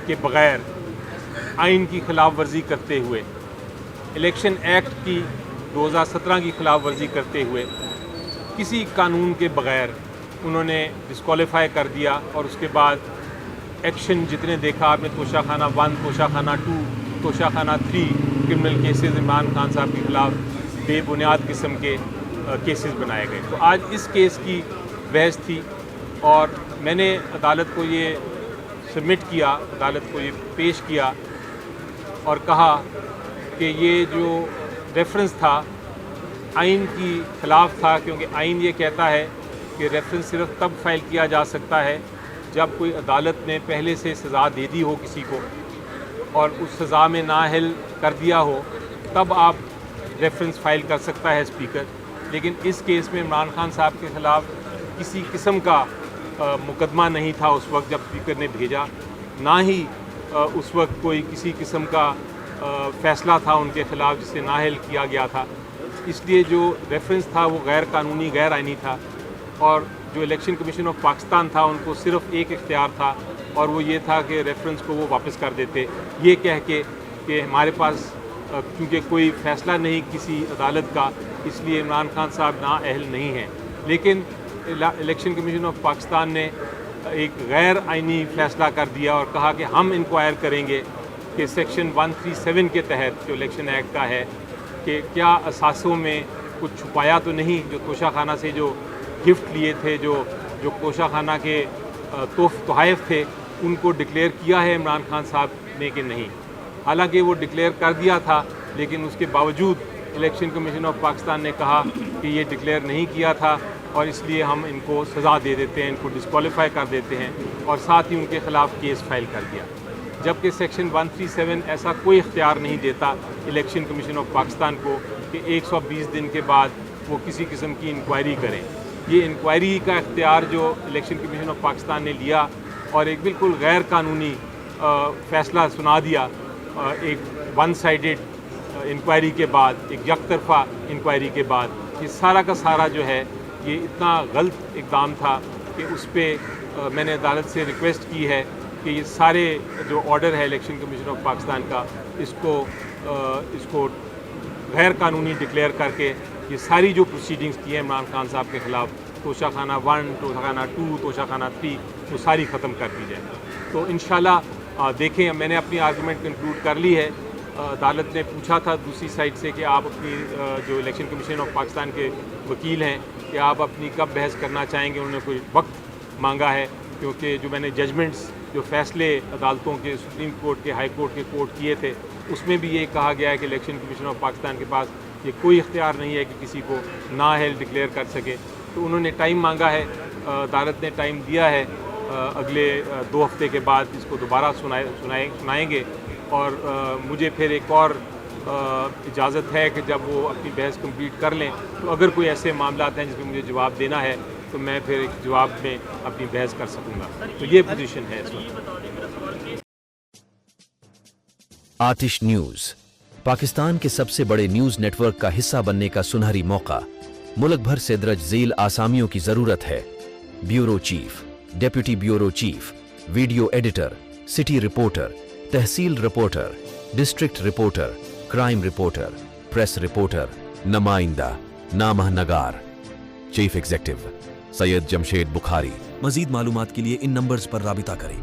کے بغیر آئین کی خلاف ورزی کرتے ہوئے، الیکشن ایکٹ کی 2017 کی خلاف ورزی کرتے ہوئے کسی قانون کے بغیر انہوں نے ڈسکوالیفائی کر دیا، اور اس کے بعد ایکشن جتنے دیکھا آپ نے، توشہ خانہ 1، توشہ خانہ 2، توشہ خانہ 3 کرمنل کیسز عمران خان صاحب کے خلاف بے بنیاد قسم کے کیسز بنائے گئے۔ تو آج اس کیس کی بحث تھی اور میں نے عدالت کو یہ سبمٹ کیا، عدالت کو یہ پیش کیا اور کہا کہ یہ جو ریفرنس تھا آئین کی خلاف تھا، کیونکہ آئین یہ کہتا ہے کہ ریفرنس صرف تب فائل کیا جا سکتا ہے جب کوئی عدالت نے پہلے سے سزا دے دی ہو کسی کو اور اس سزا میں نااہل کر دیا ہو، تب آپ ریفرنس فائل کر سکتا ہے اسپیکر۔ لیکن اس کیس میں عمران خان صاحب کے خلاف کسی قسم کا مقدمہ نہیں تھا اس وقت جب اسپیکر نے بھیجا، نہ ہی اس وقت کوئی کسی قسم کا فیصلہ تھا ان کے خلاف جسے نااہل کیا گیا تھا۔ اس لیے جو ریفرنس تھا وہ غیر قانونی، غیر آئینی تھا، اور جو الیکشن کمیشن آف پاکستان تھا ان کو صرف ایک اختیار تھا، اور وہ یہ تھا کہ ریفرنس کو وہ واپس کر دیتے، یہ کہہ کے کہ ہمارے پاس کیونکہ کوئی فیصلہ نہیں کسی عدالت کا، اس لیے عمران خان صاحب نااہل نہیں ہیں۔ لیکن الیکشن کمیشن آف پاکستان نے ایک غیر آئینی فیصلہ کر دیا اور کہا کہ ہم انکوائر کریں گے کہ سیکشن 137 کے تحت جو الیکشن ایکٹ کا ہے کہ کیا اثاثوں میں کچھ چھپایا تو نہیں، جو توشہ خانہ سے جو گفٹ لیے تھے، جو توشہ خانہ کے تحائف تھے، ان کو ڈکلیئر کیا ہے عمران خان صاحب نے کہ نہیں۔ حالانکہ وہ ڈکلیئر کر دیا تھا، لیکن اس کے باوجود الیکشن کمیشن آف پاکستان نے کہا کہ یہ ڈکلیئر نہیں کیا تھا اور اس لیے ہم ان کو سزا دے دیتے ہیں، ان کو ڈسکوالیفائی کر دیتے ہیں، اور ساتھ ہی ان کے خلاف کیس فائل کر دیا۔ جبکہ سیکشن 137 ایسا کوئی اختیار نہیں دیتا الیکشن کمیشن آف پاکستان کو کہ 120 دن کے بعد وہ کسی قسم کی انکوائری کریں۔ یہ انکوائری کا اختیار جو الیکشن کمیشن آف پاکستان نے لیا اور ایک بالکل غیر قانونی فیصلہ سنا دیا، ایک ون سائیڈڈ انکوائری کے بعد، ایک یک طرفہ انکوائری کے بعد، یہ سارا کا سارا جو ہے یہ اتنا غلط اقدام تھا کہ اس پہ میں نے عدالت سے ریکویسٹ کی ہے کہ یہ سارے جو آرڈر ہے الیکشن کمیشن آف پاکستان کا، اس کو غیر قانونی ڈکلیئر کر کے یہ ساری جو پروسیڈنگز کی ہیں عمران خان صاحب کے خلاف، توشہ خانہ 1، توشہ خانہ 2، توشہ خانہ 3، وہ ساری ختم کر دی جائے۔ تو انشاءاللہ دیکھیں، میں نے اپنی آرگومنٹ کنکلوڈ کر لی ہے۔ عدالت نے پوچھا تھا دوسری سائڈ سے کہ آپ اپنی جو الیکشن کمیشن آف پاکستان کے وکیل ہیں کہ آپ اپنی کب بحث کرنا چاہیں گے، انہوں نے کوئی وقت مانگا ہے، کیونکہ جو میں نے ججمنٹس، جو فیصلے عدالتوں کے، سپریم کورٹ کے، ہائی کورٹ کے کوٹ کیے تھے، اس میں بھی یہ کہا گیا ہے کہ الیکشن کمیشن آف پاکستان کے پاس یہ کوئی اختیار نہیں ہے کہ کسی کو نااہل ڈکلیئر کر سکے۔ تو انہوں نے ٹائم مانگا ہے، عدالت نے ٹائم دیا ہے، اگلے 2 ہفتے کے بعد اس کو دوبارہ سنائیں گے، اور مجھے پھر ایک اور اجازت ہے کہ جب وہ اپنی بحث کمپلیٹ کر لیں تو اگر کوئی ایسے معاملات ہیں جس میں مجھے جواب دینا ہے تو میں پھر ایک جواب میں اپنی بحث کر سکوں گا۔ تو یہ پوزیشن ہے اس وقت۔ آتش نیوز پاکستان کے سب سے بڑے نیوز نیٹ ورک کا حصہ بننے کا سنہری موقع۔ ملک بھر سے درج ذیل آسامیوں کی ضرورت ہے: bureau chief, deputy bureau chief, video editor, city reporter, tehsil reporter, district reporter, crime reporter, press reporter, نمائندہ، نامہ نگار۔ Chief executive Syed Jamshed Bukhari. مزید معلومات کے لیے ان نمبرز پر رابطہ کریں۔